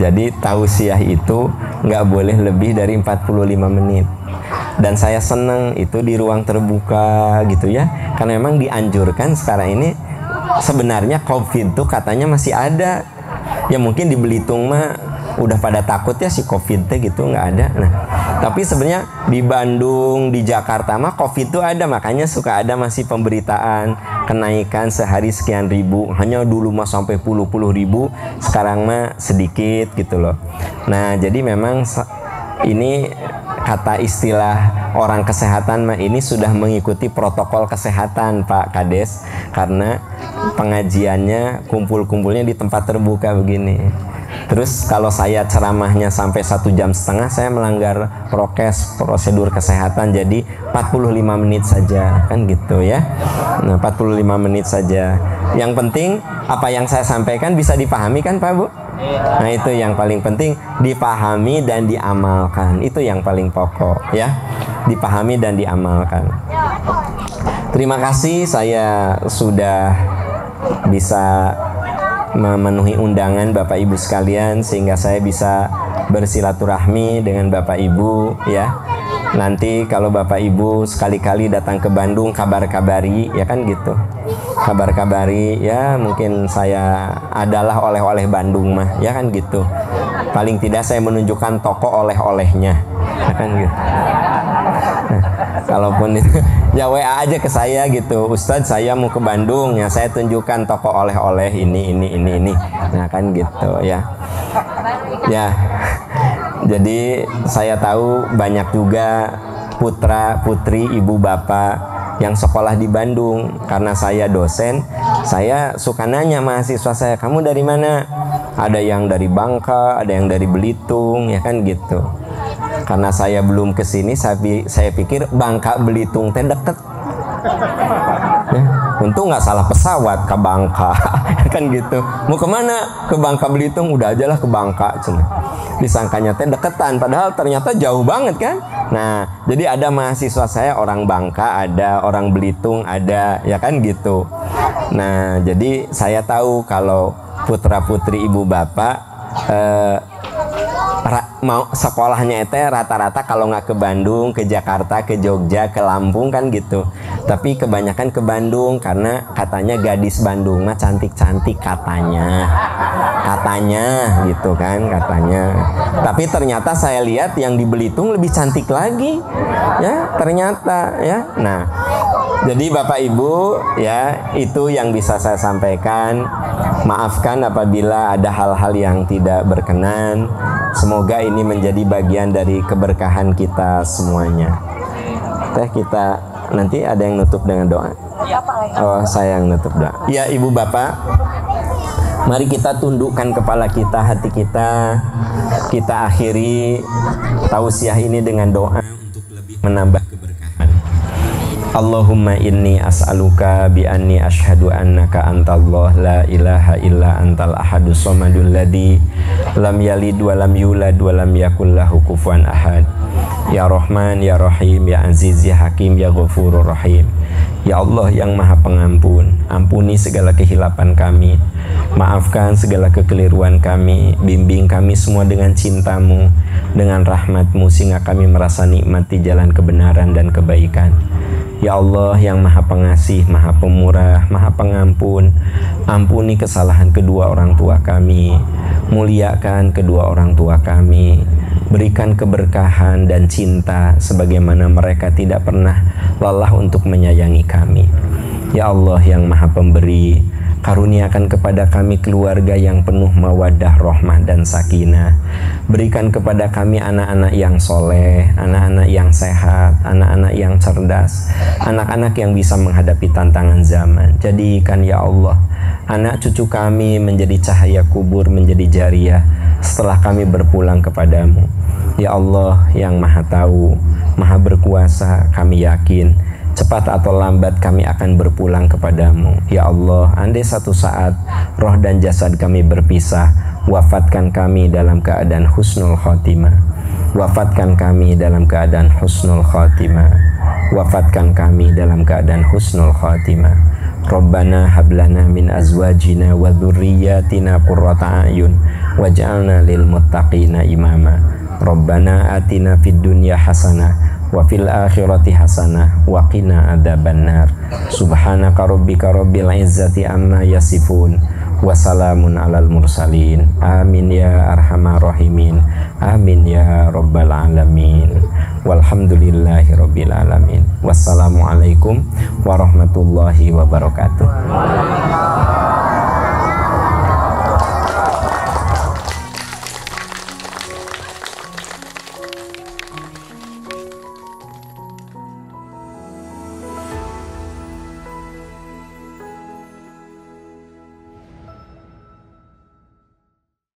Jadi tausiah itu nggak boleh lebih dari 45 menit. Dan saya senang itu di ruang terbuka gitu ya, karena memang dianjurkan sekarang ini. Sebenarnya COVID tuh katanya masih ada. Ya mungkin di Belitung mah udah pada takut ya si COVID teh gitu, nggak ada. Nah, tapi sebenarnya di Bandung, di Jakarta mah COVID tuh ada, makanya suka ada masih pemberitaan kenaikan sehari sekian ribu. Hanya dulu mah sampai puluh ribu, sekarang mah sedikit gitu loh. Nah, jadi memang ini kata istilah orang kesehatan mah ini sudah mengikuti protokol kesehatan Pak Kades, karena pengajiannya kumpul-kumpulnya di tempat terbuka begini. Terus kalau saya ceramahnya sampai 1,5 jam, saya melanggar prokes, prosedur kesehatan, jadi 45 menit saja, kan gitu ya. Nah, 45 menit saja. Yang penting apa yang saya sampaikan bisa dipahami kan Pak Bu? Nah, itu yang paling penting, dipahami dan diamalkan. Itu yang paling pokok ya. Dipahami dan diamalkan. Terima kasih saya sudah bisa memenuhi undangan Bapak Ibu sekalian, sehingga saya bisa bersilaturahmi dengan Bapak Ibu ya. Nanti kalau Bapak Ibu sekali-kali datang ke Bandung, kabar-kabari ya kan gitu. Kabar-kabari ya, mungkin saya adalah oleh-oleh Bandung mah ya kan gitu. Paling tidak saya menunjukkan toko oleh-olehnya ya kan gitu. Nah, kalaupun itu ya WA aja ke saya gitu, Ustadz saya mau ke Bandung ya, saya tunjukkan toko oleh-oleh ini. Nah kan gitu ya. Ya, jadi saya tahu banyak juga putra putri ibu bapak yang sekolah di Bandung. Karena saya dosen, saya suka nanya mahasiswa saya, kamu dari mana? Ada yang dari Bangka, ada yang dari Belitung ya kan gitu. Karena saya belum kesini, saya pikir Bangka Belitung teh deket ya, untung nggak salah pesawat ke Bangka kan gitu. Mau kemana? Ke Bangka Belitung, udah aja lah ke Bangka cina. Disangkanya teh deketan, padahal ternyata jauh banget kan. Nah, jadi ada mahasiswa saya orang Bangka, ada orang Belitung, ada ya kan gitu. Nah, jadi saya tahu kalau putra putri ibu bapak mau sekolahnya itu rata-rata kalau nggak ke Bandung, ke Jakarta, ke Jogja, ke Lampung kan gitu. Tapi kebanyakan ke Bandung karena katanya gadis Bandung mah cantik-cantik katanya gitu kan katanya. Tapi ternyata saya lihat yang di Belitung lebih cantik lagi ya ternyata ya. Nah, jadi Bapak Ibu ya, itu yang bisa saya sampaikan. Maafkan apabila ada hal-hal yang tidak berkenan. Semoga ini menjadi bagian dari keberkahan kita semuanya. Kita nanti ada yang nutup dengan doa. Oh, saya yang nutup doa. Ya, Ibu Bapak, mari kita tundukkan kepala kita, hati kita. Kita akhiri tausiah ini dengan doa untuk lebih menambah keberkahan. Allahumma inni as'aluka bi anni asyhadu annaka antallah la ilaha illa antal ahadus samadul ladzi lam yalid wa lam yulad wa lam yakul lahu kufuwan ahad. Ya Rahman, Ya Rahim, Ya Aziz, Ya Hakim, Ya Ghafurur Rahim. Ya Allah yang Maha Pengampun, ampuni segala kehilapan kami, maafkan segala kekeliruan kami, bimbing kami semua dengan cinta-Mu, dengan rahmat-Mu, sehingga kami merasa nikmati jalan kebenaran dan kebaikan. Ya Allah yang Maha Pengasih, Maha Pemurah, Maha Pengampun, ampuni kesalahan kedua orang tua kami, muliakan kedua orang tua kami, berikan keberkahan dan cinta sebagaimana mereka tidak pernah lelah untuk menyayangi kami. Ya Allah yang Maha Pemberi, karuniakan kepada kami keluarga yang penuh mawaddah, rahmah dan sakinah. Berikan kepada kami anak-anak yang soleh, anak-anak yang sehat, anak-anak yang cerdas, anak-anak yang bisa menghadapi tantangan zaman. Jadikan ya Allah anak cucu kami menjadi cahaya kubur, menjadi jariyah setelah kami berpulang kepadamu. Ya Allah yang Maha Tahu, Maha Berkuasa, kami yakin cepat atau lambat kami akan berpulang kepadamu. Ya Allah, andai satu saat roh dan jasad kami berpisah, wafatkan kami dalam keadaan husnul khotimah. Wafatkan kami dalam keadaan husnul khotimah. Wafatkan kami dalam keadaan husnul khotimah. Rabbana hablana min azwajina wa dzurriyyatina qurrata a'yun waj'alna lil muttaqina imama. Rabbana atina fid dunya hasanah wa fil akhirati hasanah wa qina adzabannar. Subhanaka rabbika rabbil izzati amma yasifun wa salamun alal mursalin. Amin ya arhamar rahimin. Amin ya rabbal alamin. Walhamdulillahi rabbil alamin. Wassalamualaikum warahmatullahi wabarakatuh.